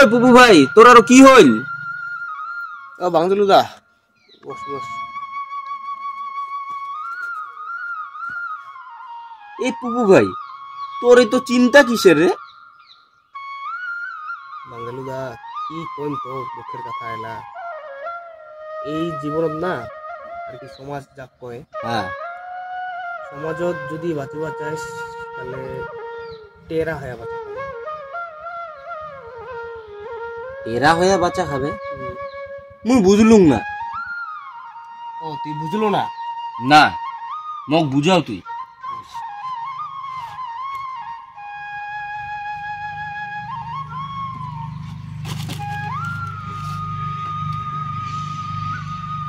ওই পুপু ভাই তোর আরো কি হইল? ও বাংদুলু দা বস বস। এই পুপু ভাই তোর তো চিন্তা কিসের রে? বাংদুলু দা কি কইম তো দুঃখের কথা এলা এই জীবনত না আর কি সমাজ যা কয় হ্যাঁ সমাজত যদি বাঁচিবা চাইস তাহলে টেরা হয়ে বাঁচা এরা হইয়া বাচ্চা খাবে? মুই বুঝলুম না। ও তুই বুঝলো না? না মোক বুঝাও তুই।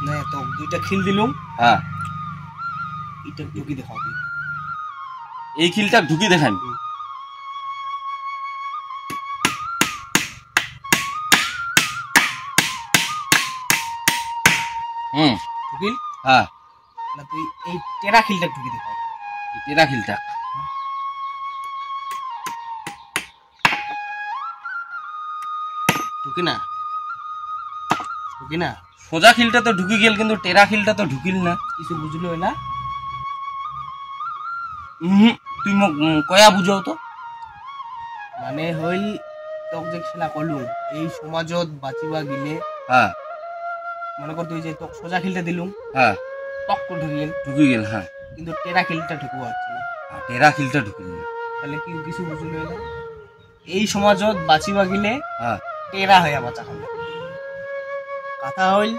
না তো দুইটা খিল দিলুম। হ্যাঁ এটা ঢুকি দেখাও তুই। এই খিলটা ঢুকি দেখান। ঢুকিল? হ্যাঁ না তুই এই টেরা খিলটা ঢুকি দেখাও। টেরা খিলটা ঢুকি না ঢুকি না। সোজা খিলটা তো ঢুকি গেল কিন্তু টেরা খিলটা তো ঢুকিল না। কিছু বুঝলো না? তুই মোক কয়া বুঝাও তো। মানে হইল তোক যে খেলা করলু এই সমাজত বাঁচিবা গিলে হ্যাঁ মনে কর তুই যে তোক সোজা খিলটা দিলুম হ্যাঁ টক করে ঢুকি গেল। হ্যাঁ কিন্তু টেরা খিলটা ঢুকবো হচ্ছে না। টেরা খিলটা ঢুকিল না। তাহলে কি কিছু বুঝলো না? এই সমাজত বাঁচিবা গিলে হ্যাঁ টেরা হইয়া বাঁচা খাবে। কথা হইল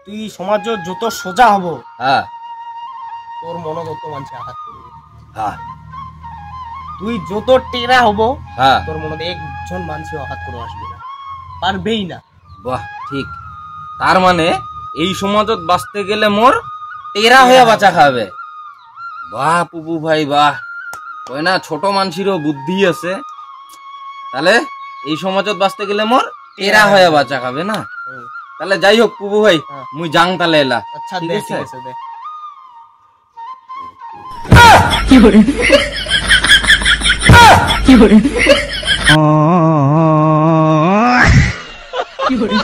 তুই সমাজত যত সোজা হব হ্যাঁ তোর মনত তত মানুষ আঘাত করবে। হ্যাঁ তুই যত টেরা হব হ্যাঁ তোর মনে একজন মানুষ আঘাত করে আসবে না, পারবেই না। বাহ ঠিক। তার মানে এই সমাজত বাঁচতে গেলে মোর টেরা হয়ে বাঁচা খাবে। বাহ পুপু ভাই বাহ, কই না ছোট মানুষেরও বুদ্ধি আছে। তাহলে এই সমাজত বাঁচতে গেলে মোর টেরা হয়ে বাঁচা খাবে না। তাহলে যাই হোক পুপু ভাই মুই যাং তাহলে এলা। আচ্ছা ঠিক দেখ আছে? ঠিক আছে দেখ। কি করে কি করে কি করে